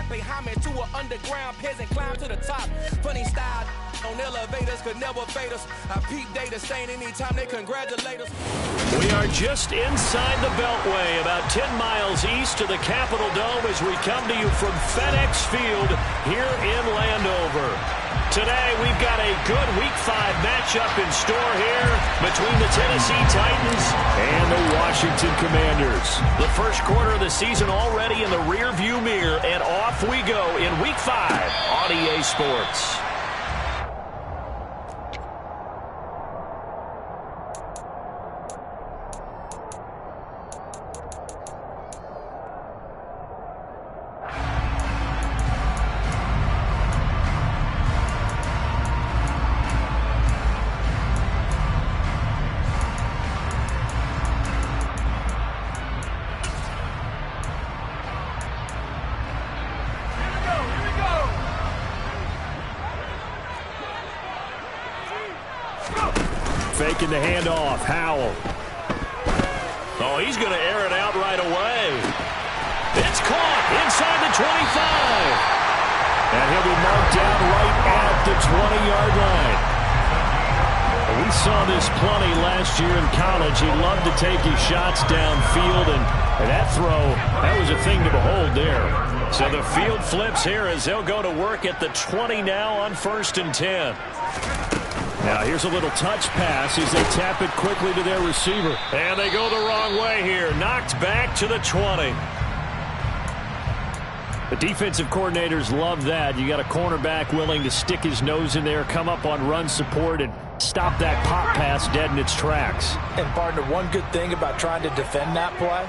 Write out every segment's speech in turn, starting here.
pay homage to an underground peasant, climb to the top. Funny style on elevators could never fade us. I peep data stain anytime they congratulate us. We are just inside the Beltway, about 10 miles east of the Capitol Dome as we come to you from FedEx Field here in Landover. Today, we've got a good Week 5 matchup in store here between the Tennessee Titans and the Washington Commanders. The first quarter of the season already in the rearview mirror, and off we go in Week 5 on EA Sports. Faking the handoff. Howell. Oh, he's going to air it out right away. It's caught inside the 25. And he'll be marked down right at the 20-yard line. We saw this plenty last year in college. He loved to take his shots downfield, and that throw, that was a thing to behold there. So the field flips here as they'll go to work at the 20 now on 1st and 10. Now here's a little touch pass as they tap it quickly to their receiver. And they go the wrong way here. Knocked back to the 20. The defensive coordinators love that. You got a cornerback willing to stick his nose in there, come up on run support, and stop that pop pass dead in its tracks. And partner, one good thing about trying to defend that play,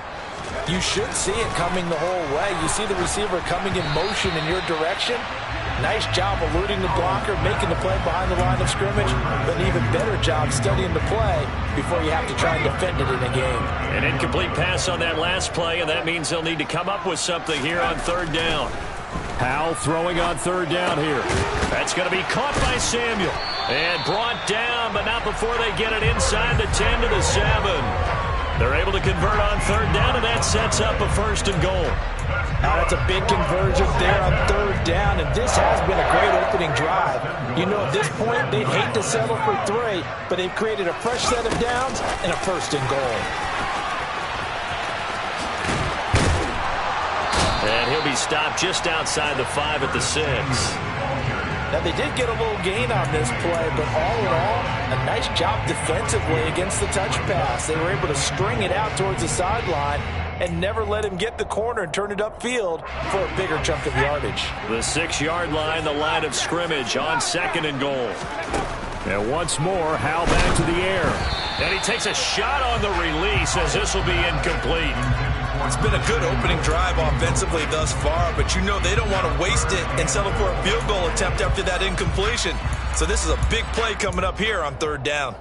you should see it coming the whole way. You see the receiver coming in motion in your direction. Nice job eluding the blocker, making the play behind the line of scrimmage, but an even better job studying the play before you have to try and defend it in a game. An incomplete pass on that last play, and that means they'll need to come up with something here on 3rd down. Howell throwing on 3rd down here. That's going to be caught by Samuel. And brought down, but not before they get it inside the 10 to the 7. They're able to convert on 3rd down, and that sets up a 1st and goal. Now that's a big conversion there on 3rd down, and this has been a great opening drive. You know, at this point, they'd hate to settle for 3, but they've created a fresh set of downs and a 1st and goal. And he'll be stopped just outside the 5 at the 6. Now, they did get a little gain on this play, but all in all, a nice job defensively against the touch pass. They were able to string it out towards the sideline and never let him get the corner and turn it upfield for a bigger chunk of yardage. The 6-yard line, the line of scrimmage on 2nd and goal. And once more, Howell back to the air. And he takes a shot on the release as this will be incomplete. It's been a good opening drive offensively thus far, but you know they don't want to waste it and settle for a field goal attempt after that incompletion. So this is a big play coming up here on 3rd down.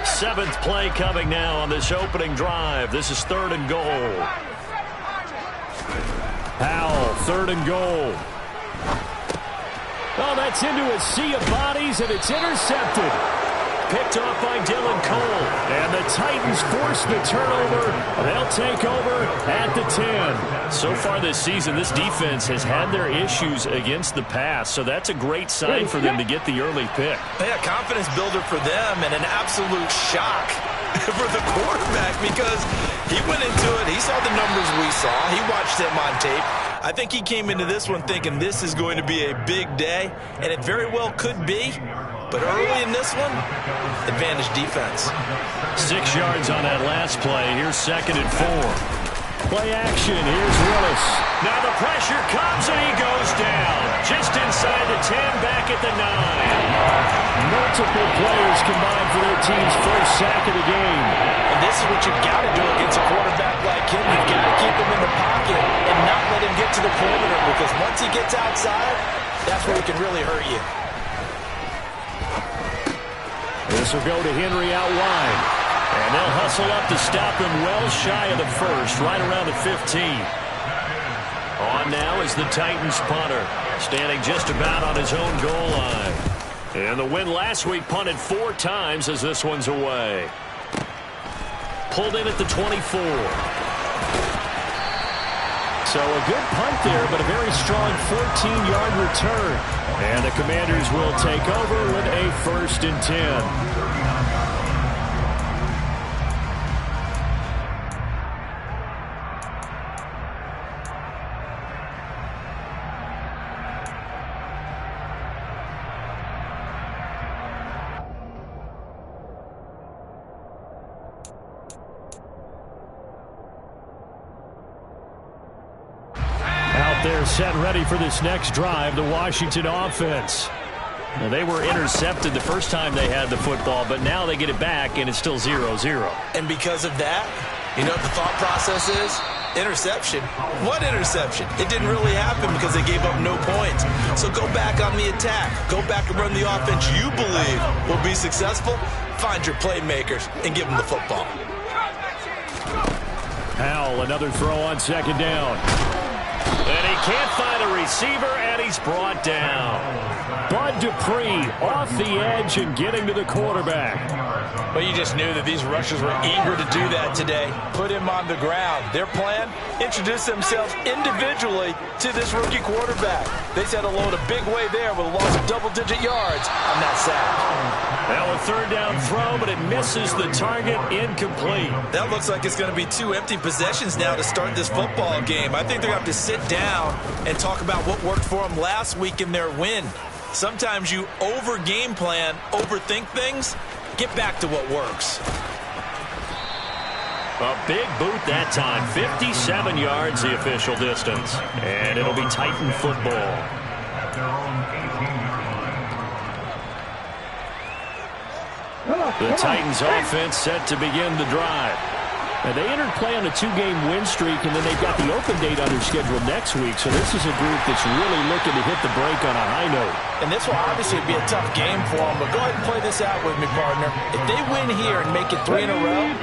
7th play coming now on this opening drive. This is 3rd and goal. Howell, 3rd and goal. Oh, that's into a sea of bodies, and it's intercepted. Picked off by Dylan Cole. And the Titans force the turnover. They'll take over at the 10. So far this season, this defense has had their issues against the pass, so that's a great sign for them to get the early pick. Yeah, confidence builder for them and an absolute shock for the quarterback because he went into it. He saw the numbers we saw. He watched them on tape. I think he came into this one thinking this is going to be a big day, and it very well could be. But early in this one, advantage defense. 6 yards on that last play. Here's 2nd and 4. Play action. Here's Willis. Now the pressure comes and he goes down. Just inside the 10, back at the 9. Multiple players combined for their team's first sack of the game. And this is what you've got to do against a quarterback like him. You've got to keep him in the pocket and not let him get to the perimeter, because once he gets outside, that's where he can really hurt you. This will go to Henry out wide. And they'll hustle up to stop him well shy of the 1st, right around the 15. On now is the Titans punter, standing just about on his own goal line. And the win last week punted 4 times as this one's away. Pulled in at the 24. So a good punt there, but a very strong 14-yard return. And the Commanders will take over with a 1st and 10. They're set ready for this next drive, the Washington offense. Well, they were intercepted the first time they had the football, but now they get it back, and it's still 0-0. And because of that, you know what the thought process is? Interception. What interception? It didn't really happen because they gave up no points. So go back on the attack. Go back and run the offense you believe will be successful. Find your playmakers and give them the football. Howell, another throw on 2nd down. And he can't find a receiver, and he's brought down. Bud Dupree off the edge and getting to the quarterback. Well, you just knew that these rushers were eager to do that today. Put him on the ground. Their plan, introduce themselves individually to this rookie quarterback. They set a load a big way there with a loss of double-digit yards on that sack. Now a 3rd down throw, but it misses the target, incomplete. That looks like it's going to be 2 empty possessions now to start this football game. I think they're going to have to sit down and talk about what worked for them last week in their win. Sometimes you over-game plan, overthink things. Get back to what works. A big boot that time. 57 yards the official distance. And it'll be Titan football. The Titans offense set to begin the drive. Now, they entered play on a 2-game win streak, and then they've got the open date on their schedule next week. So this is a group that's really looking to hit the break on a high note. And this will obviously be a tough game for them, but go ahead and play this out with me, partner. If they win here and make it 3 in a row,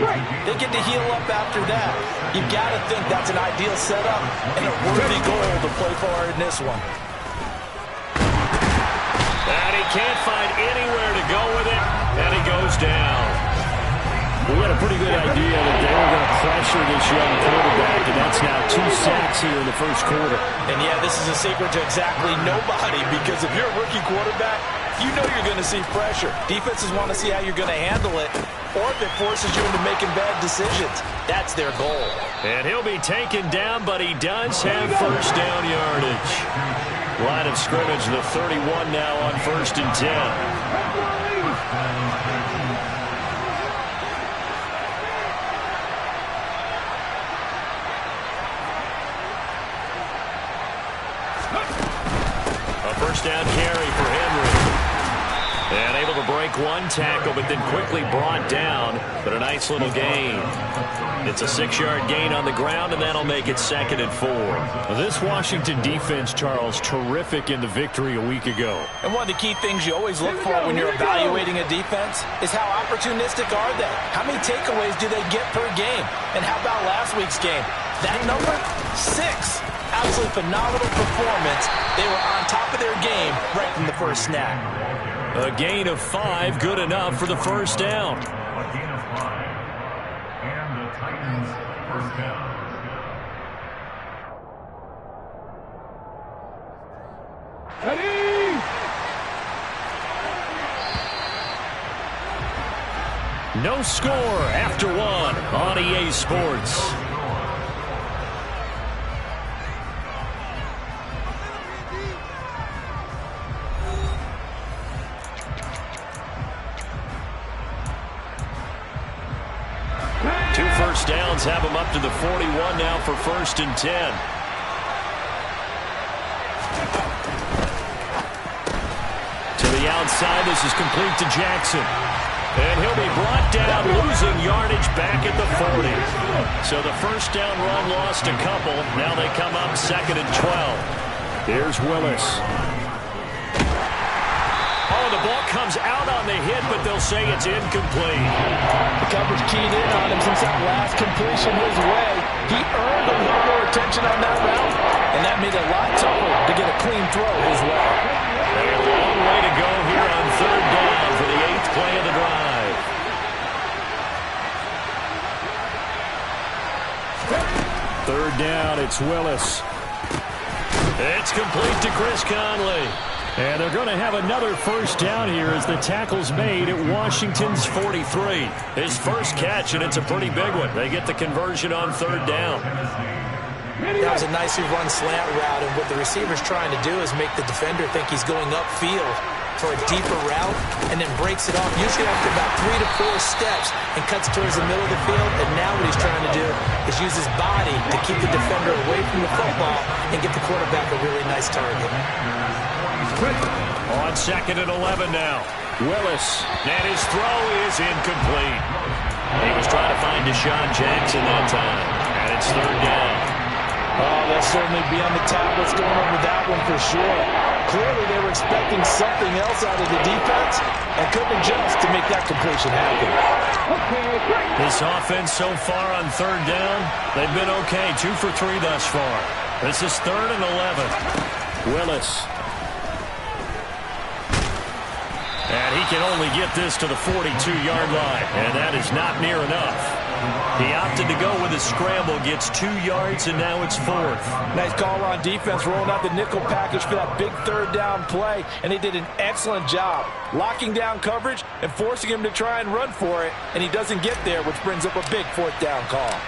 they get to heal up after that. You've got to think that's an ideal setup and a worthy goal to play for in this one. And he can't find anywhere to go with it, and he goes down. We had a pretty good idea that they were going to pressure this young quarterback, and that's now 2 sacks here in the 1st quarter. And, yeah, this is a secret to exactly nobody, because if you're a rookie quarterback, you know you're going to see pressure. Defenses want to see how you're going to handle it, or if it forces you into making bad decisions. That's their goal. And he'll be taken down, but he does have 1st down yardage. Line of scrimmage, the 31 now on 1st and 10. First down carry for Henry. And able to break 1 tackle, but then quickly brought down. But a nice little gain. It's a 6-yard gain on the ground, and that'll make it 2nd and 4. This Washington defense, Charles, terrific in the victory a week ago. And one of the key things you always look for when you're evaluating a defense is how opportunistic are they? How many takeaways do they get per game? And how about last week's game? That number? 6. Absolutely phenomenal performance. They were on top of their game right from the first snap. A gain of 5, good enough for the 1st down. A gain of 5, and the Titans' 1st down. No score after 1 on EA Sports. First downs have them up to the 41 now for 1st and 10. To the outside, this is complete to Jackson. And he'll be brought down, losing yardage back at the 40. So the 1st down run lost a couple. Now they come up 2nd and 12. Here's Willis. Oh, the ball comes out on the hit, but they'll say it's incomplete. The coverage keyed in on him since that last completion his way. He earned a little more attention on that route, and that made it a lot tougher to get a clean throw his way. A long way to go here on 3rd down for the 8th play of the drive. Third down, it's Willis. complete to Chris Conley. And they're going to have another first down here as the tackle's made at Washington's 43. His first catch, and it's a pretty big one. They get the conversion on third down. That was a nicely run slant route, and what the receiver's trying to do is make the defender think he's going upfield for a deeper route, and then breaks it off, usually after about 3 to 4 steps, and cuts towards the middle of the field. And now what he's trying to do is use his body to keep the defender away from the football and get the quarterback a really nice target. On 2nd and 11 now. Willis, and his throw is incomplete. He was trying to find Deshaun Jackson that time, and it's third down. Oh, they'll certainly be on the tablets going over that one for sure. Clearly they were expecting something else out of the defense and couldn't adjust to make that completion happen. This offense so far on third down, they've been okay. 2 for 3 thus far. This is 3rd and 11. Willis. And he can only get this to the 42-yard line, and that is not near enough. He opted to go with a scramble, gets 2 yards, and now it's 4th. Nice call on defense, rolling out the nickel package for that big third down play, and they did an excellent job locking down coverage and forcing him to try and run for it, and he doesn't get there, which brings up a big 4th down call.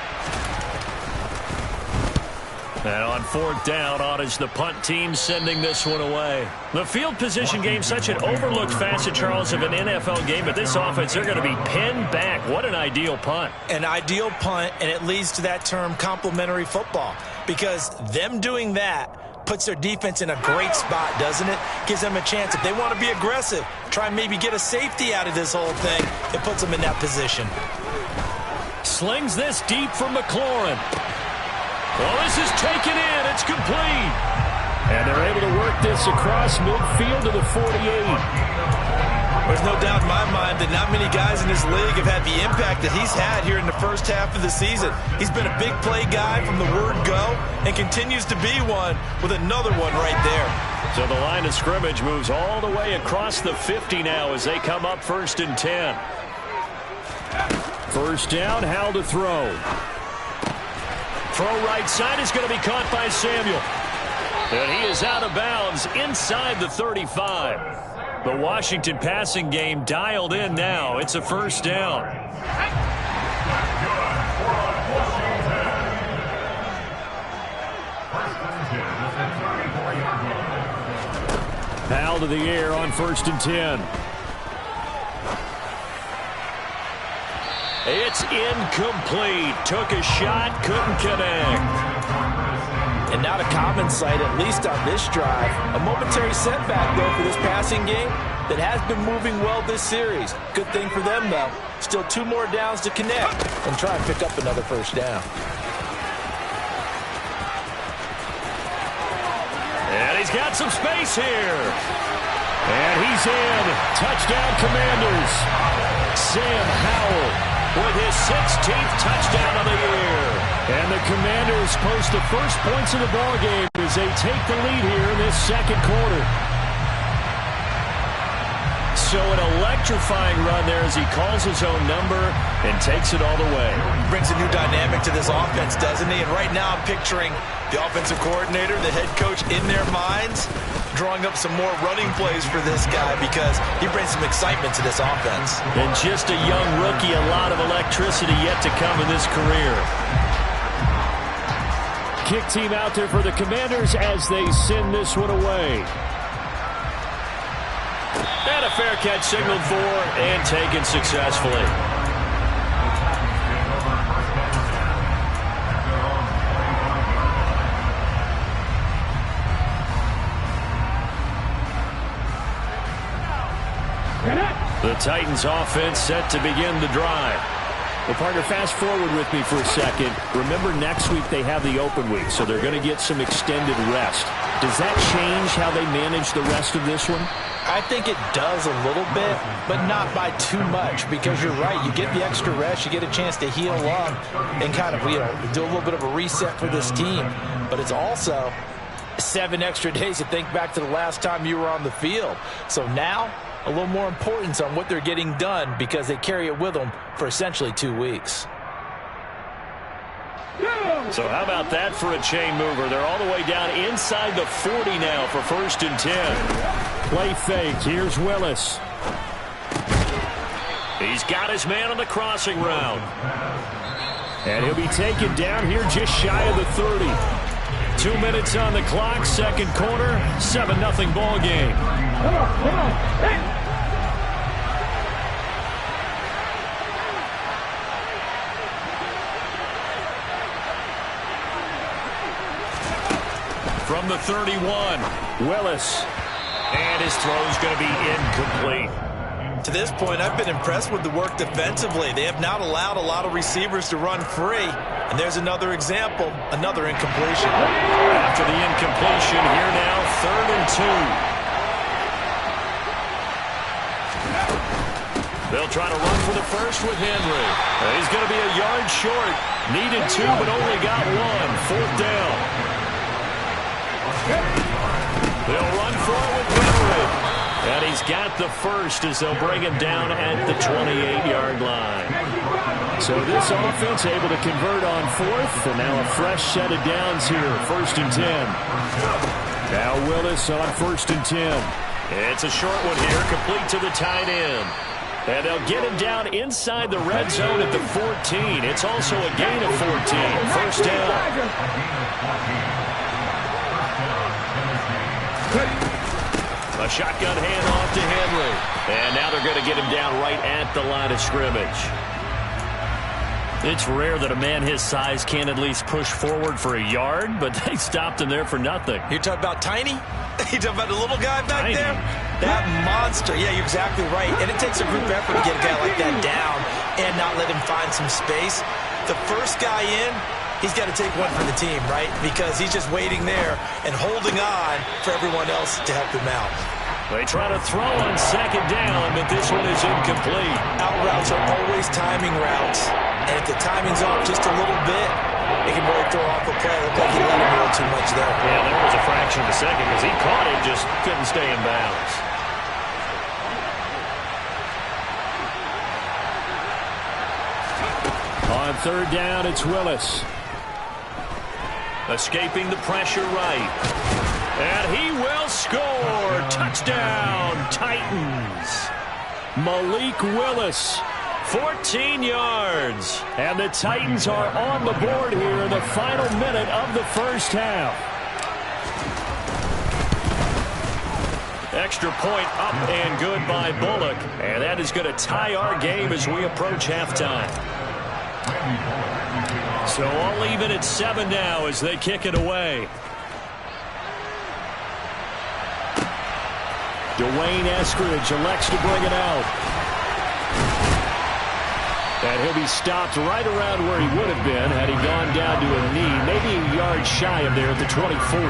And on 4th down, on is the punt team sending this one away. The field position game, such an overlooked facet, Charles, of an NFL game. But this offense, they're going to be pinned back. What an ideal punt. An ideal punt, and it leads to that term complementary football. Because them doing that puts their defense in a great spot, doesn't it? Gives them a chance. If they want to be aggressive, try and maybe get a safety out of this whole thing, it puts them in that position. Slings this deep from McLaurin. Well, this is taken in. It's complete. And they're able to work this across midfield to the 48. There's no doubt in my mind that not many guys in this league have had the impact that he's had here in the first half of the season. He's been a big play guy from the word go and continues to be one with another one right there. So the line of scrimmage moves all the way across the 50 now as they come up 1st and 10. First down, Howell to throw. Throw right side is going to be caught by Samuel. And he is out of bounds inside the 35. The Washington passing game dialed in now. It's a first down. Howell to the air on 1st and 10. It's incomplete. Took a shot, couldn't connect. And not a common sight, at least on this drive. A momentary setback, though, for this passing game that has been moving well this series. Good thing for them, though. Still 2 more downs to connect and try and pick up another first down. And he's got some space here. And he's in. Touchdown, Commanders. Sam Howell with his 16th touchdown of the year. And the Commanders post the first points of the ballgame as they take the lead here in this second quarter. So an electrifying run there as he calls his own number and takes it all the way. Brings a new dynamic to this offense, doesn't he? And right now I'm picturing the offensive coordinator, the head coach in their minds, drawing up some more running plays for this guy because he brings some excitement to this offense. And just a young rookie, a lot of electricity yet to come in this career. Kick team out there for the Commanders as they send this one away. And a fair catch signaled for and taken successfully. The Titans offense set to begin the drive. Well, partner, fast forward with me for a second. Remember, next week they have the open week, so they're going to get some extended rest. Does that change how they manage the rest of this one? I think it does a little bit, but not by too much, because you're right. You get the extra rest. You get a chance to heal up and kind of, do a little bit of a reset for this team. But it's also 7 extra days to think back to the last time you were on the field. So now, a little more importance on what they're getting done because they carry it with them for essentially 2 weeks. So how about that for a chain mover? They're all the way down inside the 40 now for 1st and 10. Play fake. Here's Willis. He's got his man on the crossing route. And he'll be taken down here just shy of the 30. 2 minutes on the clock, second quarter, 7-0 ball game. Come on. Hey. From the 31, Willis. And his throw's going to be incomplete. To this point, I've been impressed with the work defensively. They have not allowed a lot of receivers to run free. And there's another example, another incompletion. After the incompletion, here now, 3rd and 2. They'll try to run for the first with Henry. He's going to be a yard short. Needed 2, but only got 1. 4th down. They'll run for it with Henry. And he's got the first as they'll bring him down at the 28-yard line. So this offense able to convert on 4th, and now a fresh set of downs here, 1st and 10. Now Willis on 1st and 10. It's a short one here, complete to the tight end. And they'll get him down inside the red zone at the 14. It's also a gain of 14, 1st down. A shotgun handoff to Henry. And now they're going to get him down right at the line of scrimmage. It's rare that a man his size can't at least push forward for a yard, but they stopped him there for nothing. You're talking about Tiny? You talking about the little guy back there? That monster. Yeah, you're exactly right. And it takes a group effort to get a guy like that down and not let him find some space. The first guy in, he's got to take one for the team, right? Because he's just waiting there and holding on for everyone else to help him out. They try to throw on 2nd down, but this one is incomplete. Out routes are always timing routes. And if the timing's off just a little bit, it can really throw off a play. Looked like he let him roll too much there. Yeah, there was a fraction of a second because he caught it, just couldn't stay in bounds. On 3rd down, it's Willis. Escaping the pressure right. And he will score. Touchdown, Titans. Malik Willis, 14 yards. And the Titans are on the board here in the final minute of the first half. Extra point up and good by Bullock. And that is going to tie our game as we approach halftime. So all even at 7 now as they kick it away. Dwayne Eskridge elects to bring it out. And he'll be stopped right around where he would have been had he gone down to a knee, maybe a yard shy of there at the 24.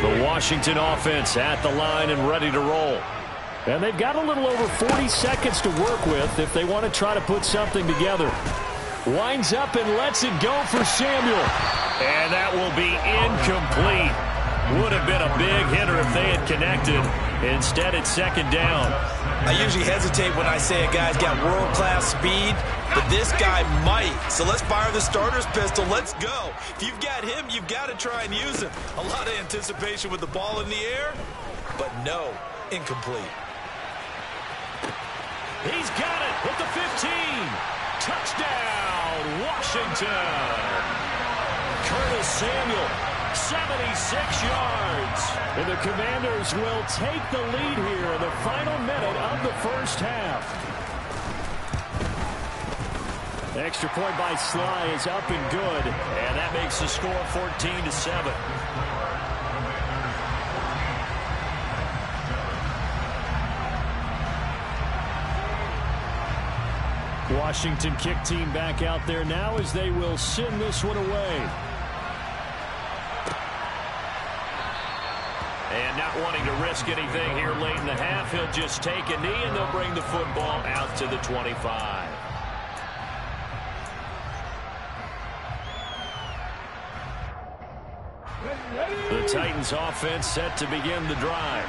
The Washington offense at the line and ready to roll. And they've got a little over 40 seconds to work with if they want to try to put something together. Winds up and lets it go for Samuel. And that will be incomplete. Would have been a big hitter if they had connected. Instead, it's 2nd down. I usually hesitate when I say a guy's got world-class speed, but this guy might. So let's fire the starter's pistol. Let's go. If you've got him, you've got to try and use him. A lot of anticipation with the ball in the air, but no, incomplete. He's got it with the 15. Touchdown, Washington. Curtis Samuel, 76 yards. And the Commanders will take the lead here in the final minute of the first half. Extra point by Sly is up and good. And that makes the score 14-7. Washington kick team back out there now as they will send this one away. And not wanting to risk anything here late in the half, he'll just take a knee and they'll bring the football out to the 25. The Titans offense set to begin the drive.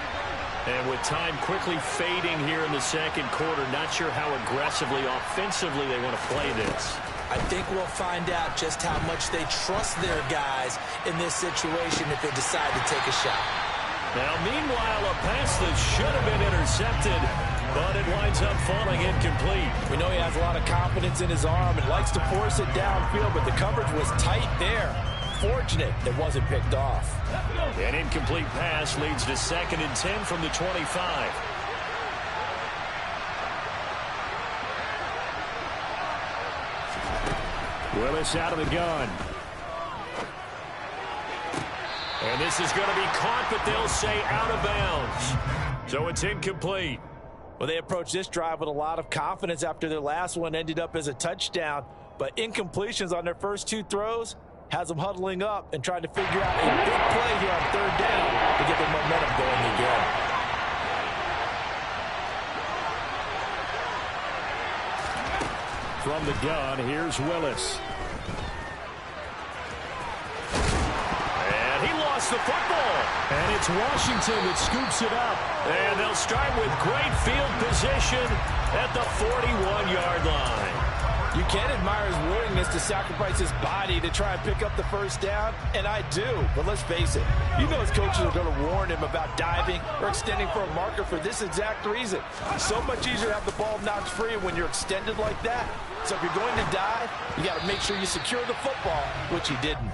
And with time quickly fading here in the second quarter, not sure how aggressively, offensively they want to play this. I think we'll find out just how much they trust their guys in this situation if they decide to take a shot. Now, meanwhile, a pass that should have been intercepted, but it winds up falling incomplete. We know he has a lot of confidence in his arm and likes to force it downfield, but the coverage was tight there. Fortunate it wasn't picked off. An incomplete pass leads to 2nd and 10 from the 25. Willis out of the gun. And this is going to be caught, but they'll say out of bounds. So it's incomplete. Well, they approached this drive with a lot of confidence after their last one ended up as a touchdown. But incompletions on their first 2 throws has them huddling up and trying to figure out a big play here on 3rd down to get their momentum going again. From the gun, here's Willis. And he lost the football. And it's Washington that scoops it up. And they'll start with great field position at the 41-yard line. You can admire his willingness to sacrifice his body to try and pick up the first down, and I do. But let's face it, you know his coaches are going to warn him about diving or extending for a marker for this exact reason. So much easier to have the ball knocked free when you're extended like that. So if you're going to dive, you got to make sure you secure the football, which he didn't.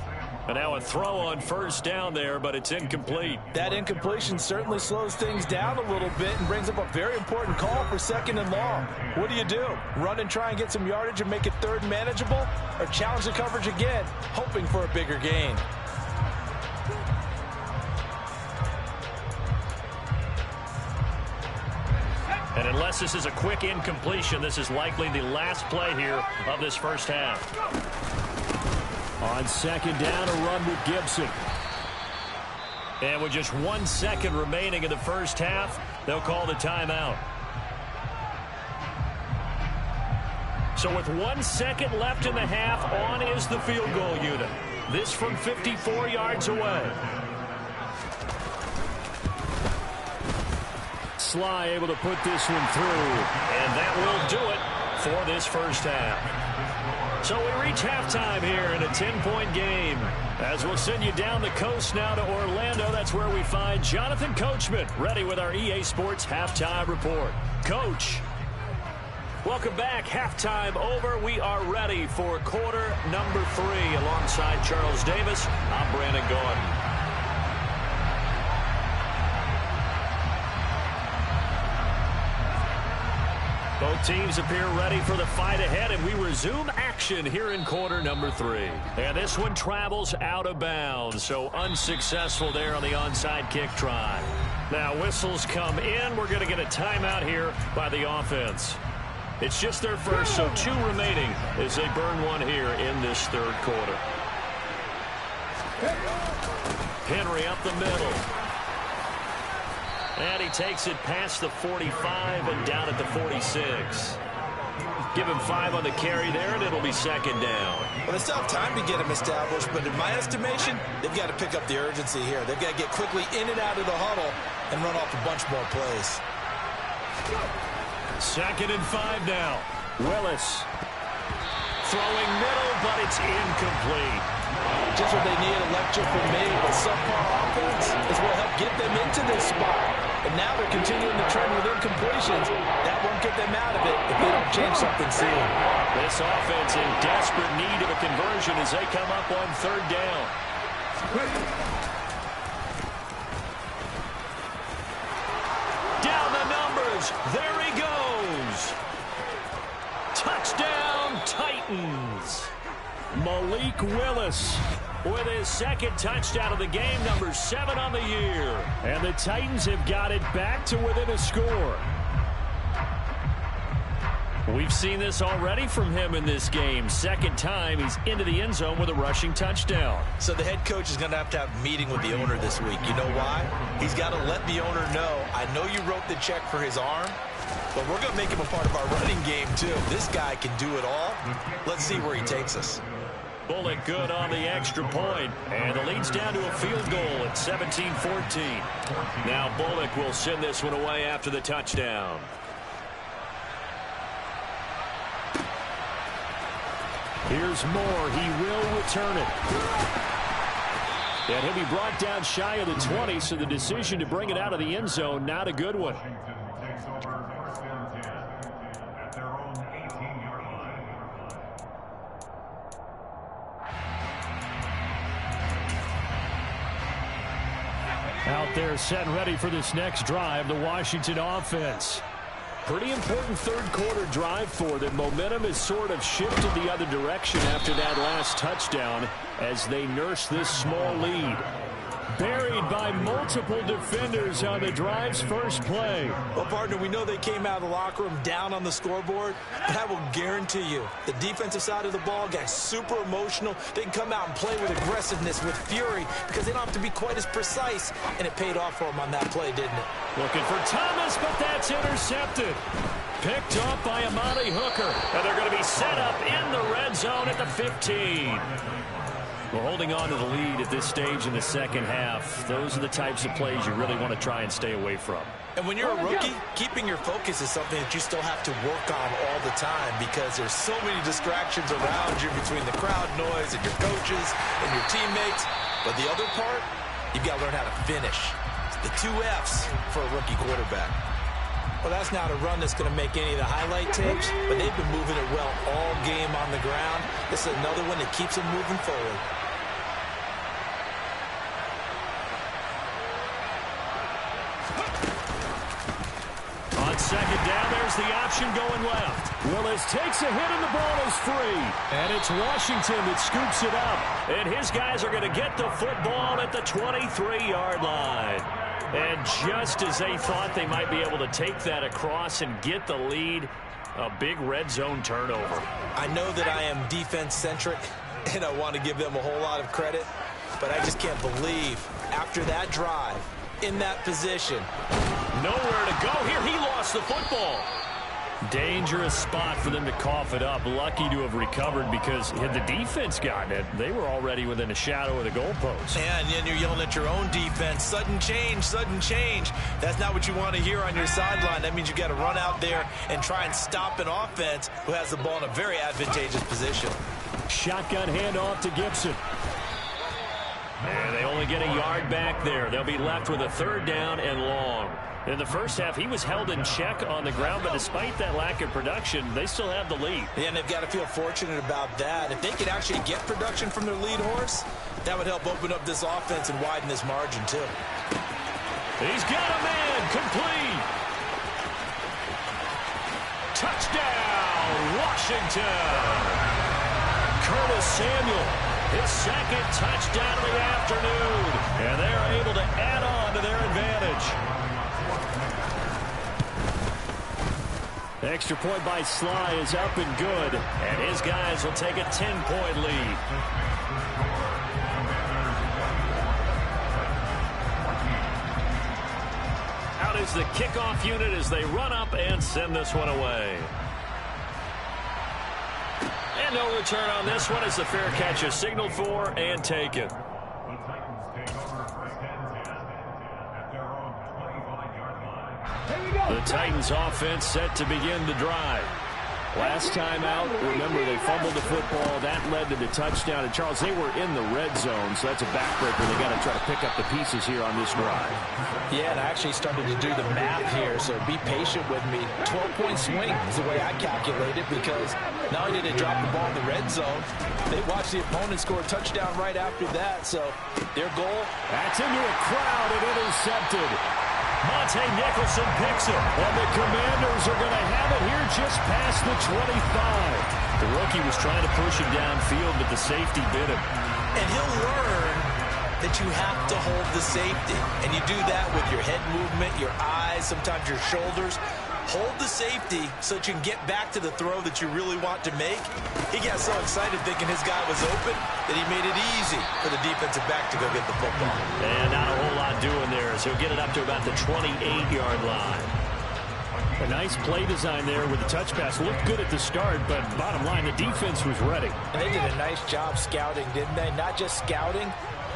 And now a throw on first down there, but it's incomplete. That incompletion certainly slows things down a little bit and brings up a very important call for 2nd and long. What do? Run and try and get some yardage and make it 3rd manageable? Or challenge the coverage again, hoping for a bigger gain? And unless this is a quick incompletion, this is likely the last play here of this first half. On 2nd down, a run with Gibson. And with just 1 second remaining in the first half, they'll call the timeout. So with 1 second left in the half, on is the field goal unit. This from 54 yards away. Sly able to put this one through. And that will do it for this first half. So we reach halftime here in a 10-point game. As we'll send you down the coast now to Orlando, that's where we find Jonathan Coachman ready with our EA Sports Halftime Report. Coach, welcome back. Halftime over. We are ready for quarter number 3 alongside Charles Davis. I'm Brandon Gaudin. Both teams appear ready for the fight ahead, and we resume action here in quarter number 3. And this one travels out of bounds, so unsuccessful there on the onside kick try. Now whistles come in. We're going to get a timeout here by the offense. It's just their first, so 2 remaining as they burn one here in this 3rd quarter. Henry up the middle. And he takes it past the 45 and down at the 46. Give him 5 on the carry there, and it'll be 2nd down. Well, they still have time to get him established, but in my estimation, they've got to pick up the urgency here. They've got to get quickly in and out of the huddle and run off a bunch more plays. 2nd and 5 now. Willis throwing middle, but it's incomplete. Just what they need, a lecture from me, but subpar offense is what helped get them into this spot. And now they're continuing the trend with incompletions. That won't get them out of it if they don't change something soon. This offense in desperate need of a conversion as they come up on 3rd down. Down the numbers. There he goes. Touchdown, Titans. Malik Willis with his 2nd touchdown of the game, number 7 on the year. And the Titans have got it back to within a score. We've seen this already from him in this game. 2nd time he's into the end zone with a rushing touchdown. So the head coach is going to have a meeting with the owner this week. You know why? He's got to let the owner know, I know you wrote the check for his arm, but we're going to make him a part of our running game too. This guy can do it all. Let's see where he takes us. Bullock good on the extra point, and the lead's down to a field goal at 17-14. Now Bullock will send this one away after the touchdown. Here's Moore. He will return it. And he'll be brought down shy of the 20, so the decision to bring it out of the end zone, not a good one. Takes over first and 10 at their own 18-yard line. Out there set and ready for this next drive, the Washington offense. Pretty important third-quarter drive for them. Momentum has sort of shifted the other direction after that last touchdown as they nurse this small lead. Buried by multiple defenders on the drive's first play. Well, partner, we know they came out of the locker room down on the scoreboard, but I will guarantee you the defensive side of the ball got super emotional. They can come out and play with aggressiveness, with fury, because they don't have to be quite as precise, and it paid off for them on that play, didn't it? Looking for Thomas, but that's intercepted. Picked up by Amani Hooker, and they're going to be set up in the red zone at the 15. Well, holding on to the lead at this stage in the second half, those are the types of plays you really want to try and stay away from. And when you're a rookie, keeping your focus is something that you still have to work on all the time because there's so many distractions around you between the crowd noise and your coaches and your teammates. But the other part, you've got to learn how to finish. It's the 2 F's for a rookie quarterback. Well, that's not a run that's going to make any of the highlight tapes, but they've been moving it well all game on the ground. This is another one that keeps them moving forward. On second down, there's the option going left. Willis takes a hit and the ball is free. And it's Washington that scoops it up. And his guys are going to get the football at the 23-yard line. And just as they thought they might be able to take that across and get the lead, a big red zone turnover. I know that I am defense-centric, and I want to give them a whole lot of credit, but I just can't believe after that drive, in that position. Nowhere to go here. He lost the football. Dangerous spot for them to cough it up. Lucky to have recovered because had the defense gotten it, they were already within a shadow of the goalpost. And then you're yelling at your own defense. Sudden change, sudden change. That's not what you want to hear on your sideline. That means you got to run out there and try and stop an offense who has the ball in a very advantageous position. Shotgun handoff to Gibson. And they only get a yard back there. They'll be left with a third down and long. In the first half, he was held in check on the ground, but despite that lack of production, they still have the lead. Yeah, and they've got to feel fortunate about that. If they could actually get production from their lead horse, that would help open up this offense and widen this margin, too. He's got a man complete. Touchdown, Washington. Curtis Samuel, his second touchdown of the afternoon. And they're able to add on to their advantage. Extra point by Sly is up and good, and his guys will take a 10-point lead. Out is the kickoff unit as they run up and send this one away. And no return on this one as the fair catch is signaled for and taken. The Titans take over first and 10 at their own 25-yard line. The Titans offense set to begin the drive. Last time out, remember, they fumbled the football. That led to the touchdown. And, Charles, they were in the red zone, so that's a backbreaker. They got to try to pick up the pieces here on this drive. Yeah, and I actually started to do the math here, so be patient with me. 12-point swing is the way I calculate it because not only did they drop the ball in the red zone, they watched the opponent score a touchdown right after that. So their goal. That's into a crowd and intercepted. Monte Nicholson picks it, and the Commanders are going to have it here just past the 25. The rookie was trying to push him downfield, but the safety bit him. And he'll learn that you have to hold the safety. And you do that with your head movement, your eyes, sometimes your shoulders. Hold the safety so that you can get back to the throw that you really want to make. He got so excited thinking his guy was open that he made it easy for the defensive back to go get the football. And not a whole lot doing there, so he'll get it up to about the 28-yard line. A nice play design there with the touch pass. Looked good at the start, but bottom line, the defense was ready. And they did a nice job scouting, didn't they? Not just scouting,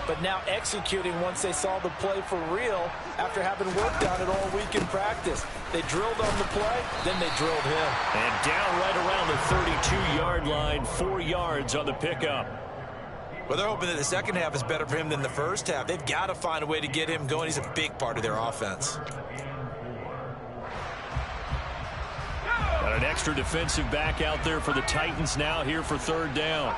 but now executing once they saw the play for real after having worked on it all week in practice. They drilled on the play, then they drilled him. And down right around the 32-yard line, 4 yards on the pickup. Well, they're hoping that the second half is better for him than the first half. They've got to find a way to get him going. He's a big part of their offense. Got an extra defensive back out there for the Titans now here for third down.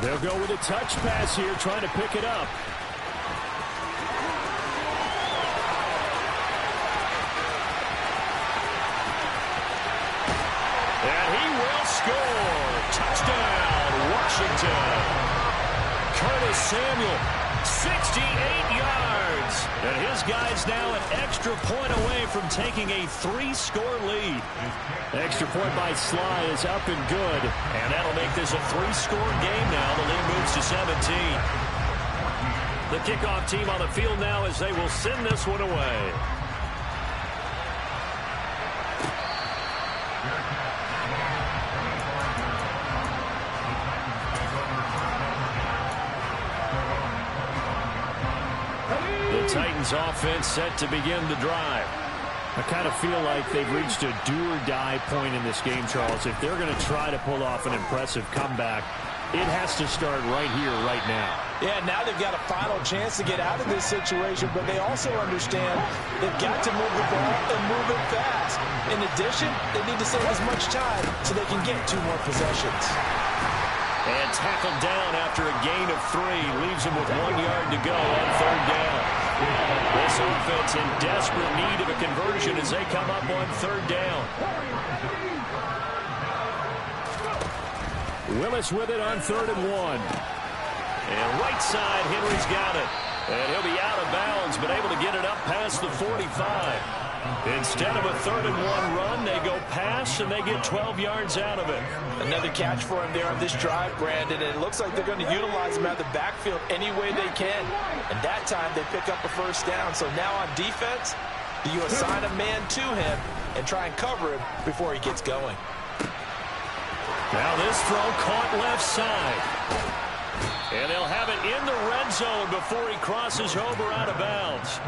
They'll go with a touch pass here, trying to pick it up. And he will score. Touchdown, Washington. Curtis Samuel, 68 yards. And his guy's now an extra point away from taking a 3-score lead. Extra point by Sly is up and good. And that'll make this a 3-score game now. The lead moves to 17. The kickoff team on the field now as they will send this one away. The Titans offense set to begin the drive. I kind of feel like they've reached a do-or-die point in this game, Charles. If they're going to try to pull off an impressive comeback, it has to start right here, right now. Yeah, now they've got a final chance to get out of this situation, but they also understand they've got to move the ball and move it fast. In addition, they need to save as much time so they can get 2 more possessions. And tackled down after a gain of 3. Leaves him with 1 yard to go on third down. This offense in desperate need of a conversion as they come up on third down. Willis with it on 3rd and 1. And right side, Henry's got it. And he'll be out of bounds, but able to get it up past the 45. Instead of a 3rd and 1 run, they go pass, and they get 12 yards out of it. Another catch for him there on this drive, Brandon, and it looks like they're going to utilize him out of the backfield any way they can. And that time, they pick up a first down. So now on defense, you assign a man to him and try and cover him before he gets going. Now this throw caught left side. And they'll have it in the red zone before he crosses over out of bounds.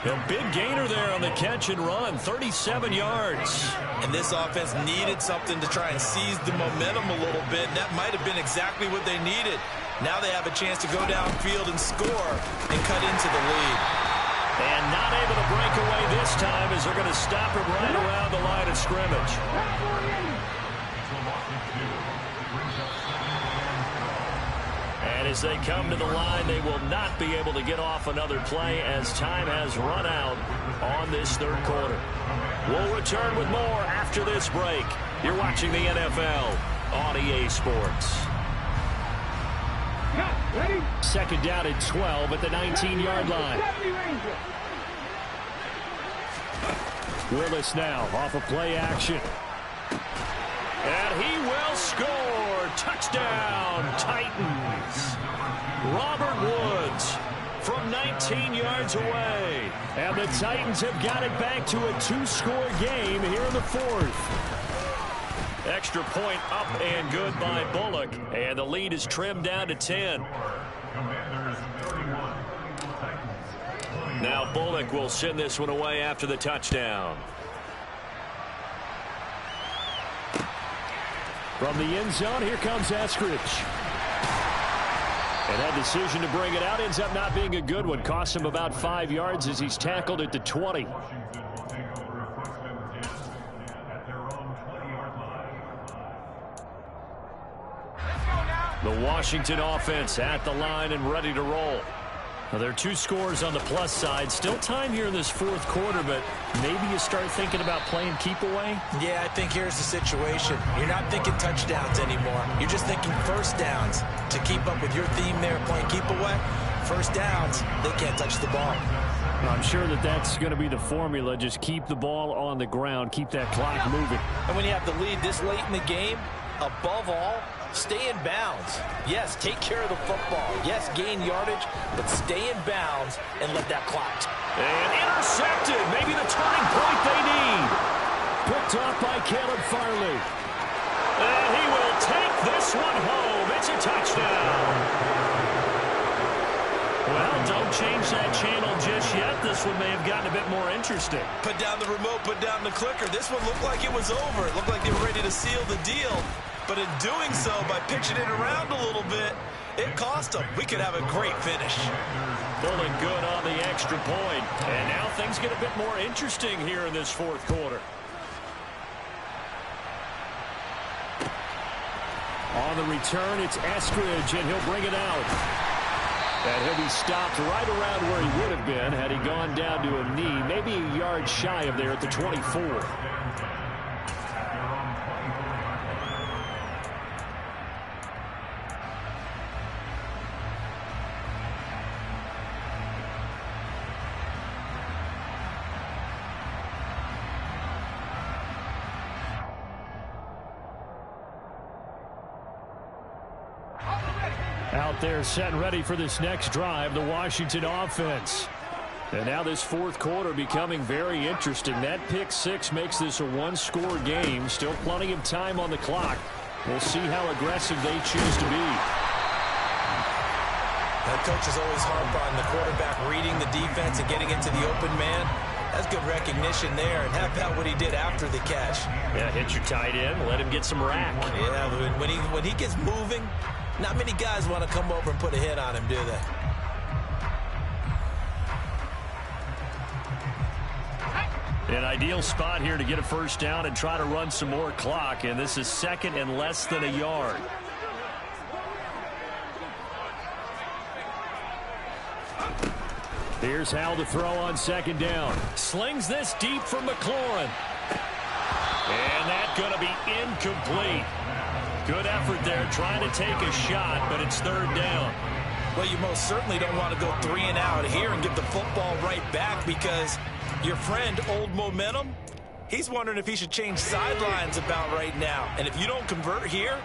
A big gainer there on the catch and run, 37 yards. And this offense needed something to try and seize the momentum a little bit, and that might have been exactly what they needed. Now they have a chance to go downfield and score and cut into the lead. And not able to break away this time as they're going to stop him right around the line of scrimmage. And as they come to the line, they will not be able to get off another play as time has run out on this third quarter. We'll return with more after this break. You're watching the NFL on EA Sports. Second down at 12 at the 19-yard line. Willis now off of play action. And he will score. Touchdown, Titans. Robert Woods from 19 yards away. And the Titans have got it back to a 2-score game here in the 4th. Extra point up and good by Bullock. And the lead is trimmed down to 10. Now Bullock will send this one away after the touchdown. From the end zone, here comes Eskridge. And that decision to bring it out ends up not being a good one. Costs him about 5 yards as he's tackled at the 20. The Washington offense at the line and ready to roll. Now, there are 2 scores on the plus side. Still time here in this 4th quarter, but maybe you start thinking about playing keep away? Yeah, I think here's the situation. You're not thinking touchdowns anymore. You're just thinking first downs. To keep up with your theme there, playing keep away, first downs, they can't touch the ball. I'm sure that that's going to be the formula. Just keep the ball on the ground. Keep that clock moving. And when you have the lead this late in the game, above all, stay in bounds. Yes, take care of the football. Yes, gain yardage, but stay in bounds and let that clock And intercepted. Maybe the turning point they need. Picked off by Caleb Farley. And he will take this one home. It's a touchdown. Well, don't change that channel just yet. This one may have gotten a bit more interesting. Put down the remote, put down the clicker. This one looked like it was over. It looked like they were ready to seal the deal. But in doing so, by pitching it around a little bit, it cost them. We could have a great finish. Pulling good on the extra point. And now things get a bit more interesting here in this fourth quarter. On the return, it's Eskridge, and he'll bring it out. And he'll be stopped right around where he would have been had he gone down to a knee, maybe a yard shy of there at the 24. Out there set and ready for this next drive, the Washington offense. And now this fourth quarter becoming very interesting. That pick six makes this a one-score game. Still plenty of time on the clock. We'll see how aggressive they choose to be. That coach is always harp on the quarterback reading the defense and getting into the open man. That's good recognition there. And how about what he did after the catch? Yeah, hit your tight end, let him get some rack. Yeah, when he gets moving, not many guys want to come over and put a hit on him, do they? An ideal spot here to get a first down and try to run some more clock, and this is second and less than a yard. Here's Howell to throw on second down. Slings this deep for McLaurin. And that's going to be incomplete. Good effort there trying to take a shot, but it's third down. Well, you most certainly don't want to go 3 and out here and give the football right back because your friend, Old Momentum, he's wondering if he should change sidelines about right now. And if you don't convert here,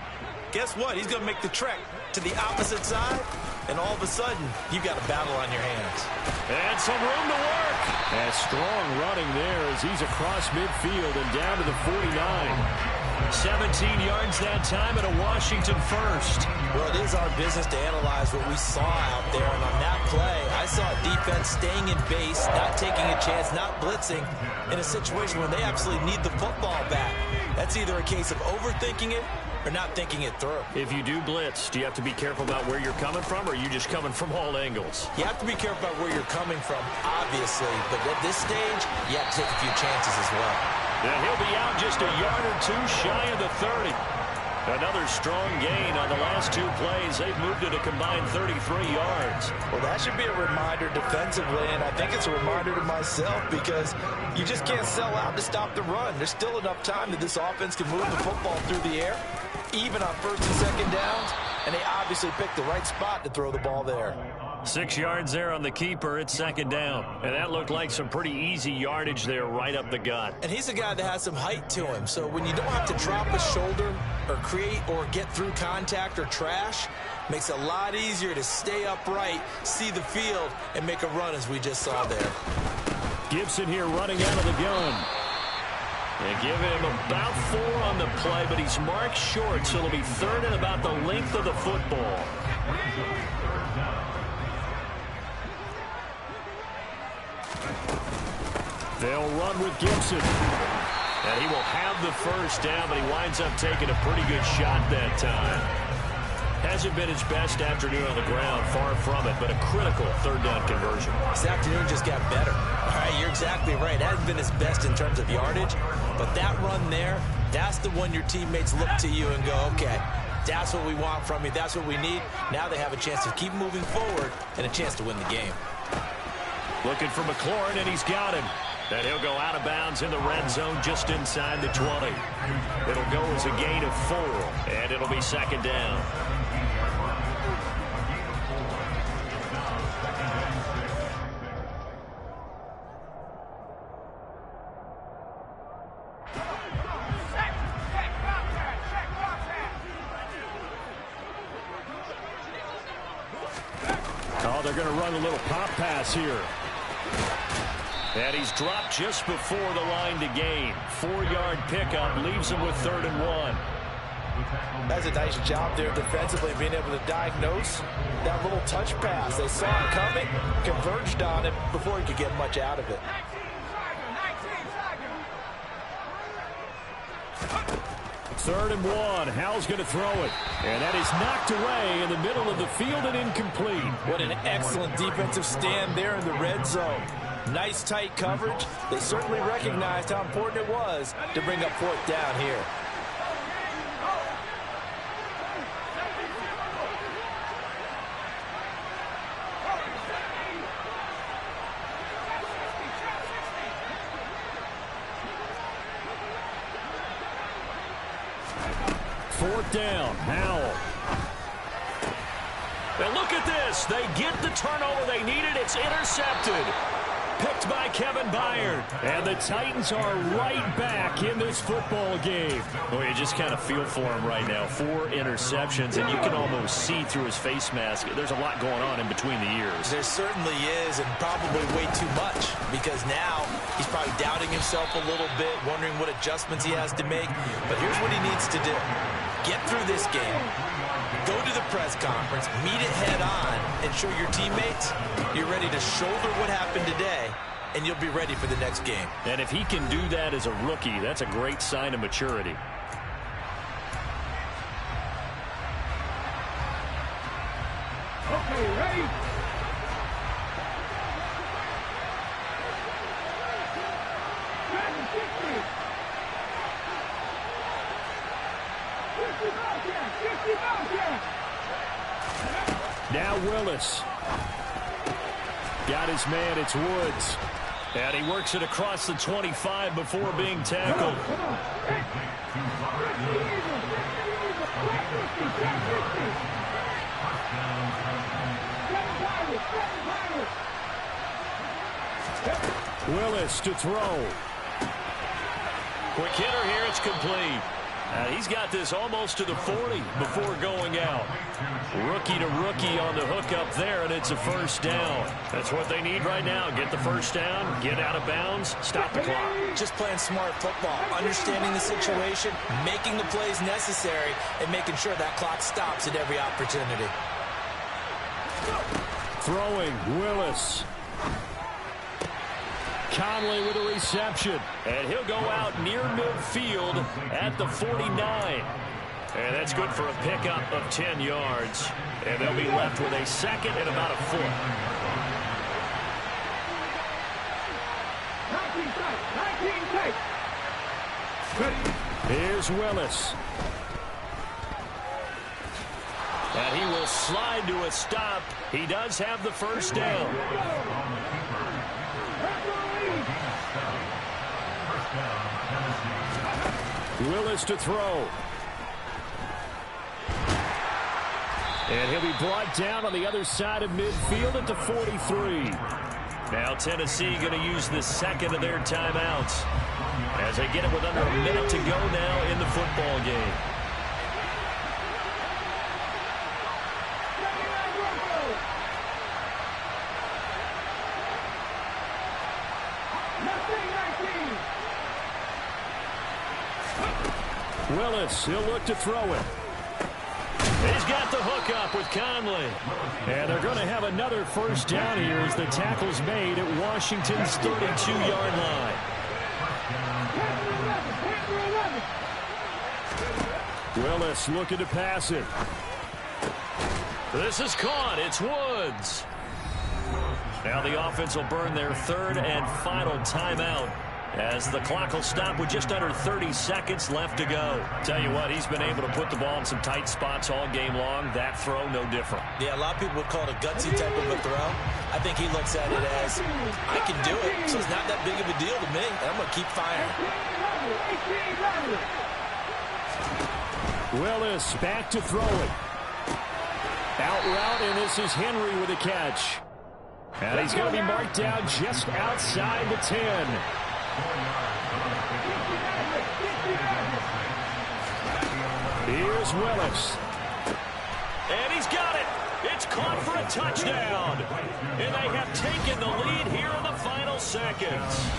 guess what? He's going to make the trek to the opposite side, and all of a sudden, you've got a battle on your hands. And some room to work. And strong running there as he's across midfield and down to the 49. 17 yards that time and a Washington first. Well, it is our business to analyze what we saw out there. And on that play, I saw defense staying in base, not taking a chance, not blitzing in a situation when they absolutely need the football back. That's either a case of overthinking it or not thinking it through. If you do blitz, do you have to be careful about where you're coming from, or are you just coming from all angles? You have to be careful about where you're coming from, obviously. But at this stage, you have to take a few chances as well. And he'll be out just a yard or two shy of the 30. Another strong gain on the last two plays. They've moved it a combined 33 yards. Well, that should be a reminder defensively, and I think it's a reminder to myself because you just can't sell out to stop the run. There's still enough time that this offense can move the football through the air, even on first and second downs, and they obviously picked the right spot to throw the ball there. 6 yards there on the keeper. It's second down. And that looked like some pretty easy yardage there right up the gut. And he's a guy that has some height to him. So when you don't have to drop a shoulder or create or get through contact or trash, makes it a lot easier to stay upright, see the field, and make a run as we just saw there. Gibson here running out of the gun. And giving him about 4 on the play, but he's marked short, so it'll be third and about the length of the football. They'll run with Gibson. And he will have the first down, but he winds up taking a pretty good shot that time. Hasn't been his best afternoon on the ground, far from it, but a critical third down conversion. This afternoon just got better. All right, you're exactly right. It hasn't been his best in terms of yardage, but that run there, that's the one your teammates look to you and go, okay, that's what we want from you. That's what we need. Now they have a chance to keep moving forward and a chance to win the game. Looking for McLaurin, and he's got him. And he'll go out of bounds in the red zone just inside the 20. It'll go as a gain of 4, and it'll be second down. Oh, they're going to run a little pop pass here. And he's dropped just before the line to gain. 4-yard pickup leaves him with 3rd and 1. That's a nice job there defensively, being able to diagnose that little touch pass. They saw it coming, converged on it before he could get much out of it. 3rd and 1. Howell's going to throw it. And that is knocked away in the middle of the field and incomplete. What an excellent defensive stand there in the red zone. Nice tight coverage. They certainly recognized how important it was to bring up 4th down here. Fourth down, Howell. And look at this. They get the turnover they needed. It's intercepted. Picked by Kevin Byard. And the Titans are right back in this football game. Well, you just kind of feel for him right now. 4 interceptions, and you can almost see through his face mask. There's a lot going on in between the ears. There certainly is, and probably way too much, because now he's probably doubting himself a little bit, wondering what adjustments he has to make. But here's what he needs to do. Get through this game, go to the press conference, meet it head on, and show your teammates you're ready to shoulder what happened today, and you'll be ready for the next game. And if he can do that as a rookie, that's a great sign of maturity. Okay, ready? Now Willis. Got his man, it's Woods. And he works it across the 25 before being tackled. Willis to throw. Quick hitter here, it's complete. He's got this almost to the 40 before going out. Rookie to rookie on the hook up there, and it's a first down. That's what they need right now. Get the first down, get out of bounds, stop the clock. Just playing smart football, understanding the situation, making the plays necessary, and making sure that clock stops at every opportunity. Throwing, Willis. Conley with a reception. And he'll go out near midfield at the 49. And that's good for a pickup of 10 yards. And they'll be left with a second and about a foot. 19 take. Here's Willis. And he will slide to a stop. He does have the first down. Willis to throw. And he'll be brought down on the other side of midfield at the 43. Now Tennessee going to use the second of their timeouts as they get it with under a minute to go now in the football game. Willis, he'll look to throw it. He's got the hook up with Conley. And they're going to have another first down here as the tackle's made at Washington's 32-yard line. Willis looking to pass it. This is caught. It's Woods. Now the offense will burn their third and final timeout as the clock will stop with just under 30 seconds left to go. Tell you what, he's been able to put the ball in some tight spots all game long. That throw, no different. Yeah, a lot of people would call it a gutsy type of a throw. I think he looks at it as, I can do it, so it's not that big of a deal to me, and I'm going to keep firing. Willis back to throw it. Out route, and this is Henry with a catch. And he's going to be marked down just outside the 10. Here's Willis. And he's got it. It's caught for a touchdown. And they have taken the lead here in the final seconds.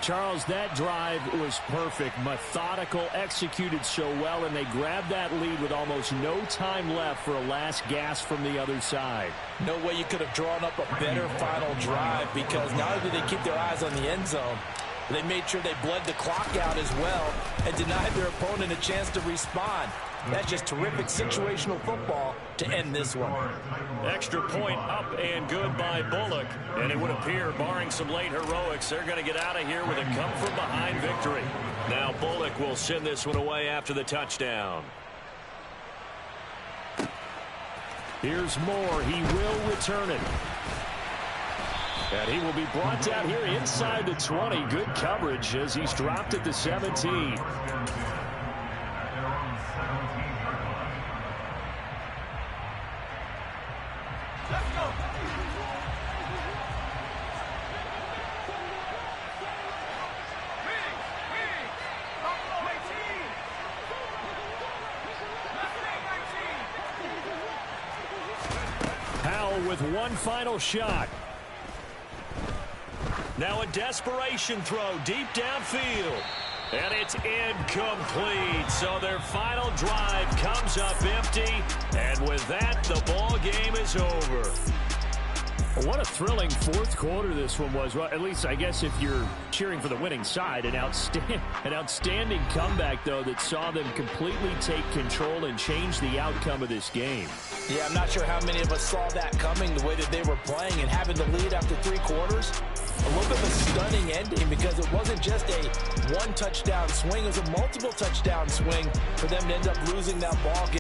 Charles, that drive was perfect, methodical, executed so well, and they grabbed that lead with almost no time left for a last gasp from the other side. No way you could have drawn up a better final drive, because not only did they keep their eyes on the end zone, they made sure they bled the clock out as well and denied their opponent a chance to respond. That's just terrific situational football to end this one. Extra point up and good by Bullock. And it would appear, barring some late heroics, they're going to get out of here with a come-from-behind victory. Now Bullock will send this one away after the touchdown. Here's Moore. He will return it. And he will be brought down here inside the 20. Good coverage as he's dropped at the 17. Powell with one final shot. Now a desperation throw deep downfield. And it's incomplete. So their final drive comes up empty. And with that, the ball game is over. What a thrilling fourth quarter this one was. Well, at least I guess if you're cheering for the winning side. An outstanding comeback, though, that saw them completely take control and change the outcome of this game. Yeah, I'm not sure how many of us saw that coming, the way that they were playing and having the lead after 3 quarters. A little bit of a stunning ending, because it wasn't just a one touchdown swing. It was a multiple touchdown swing for them to end up losing that ball game.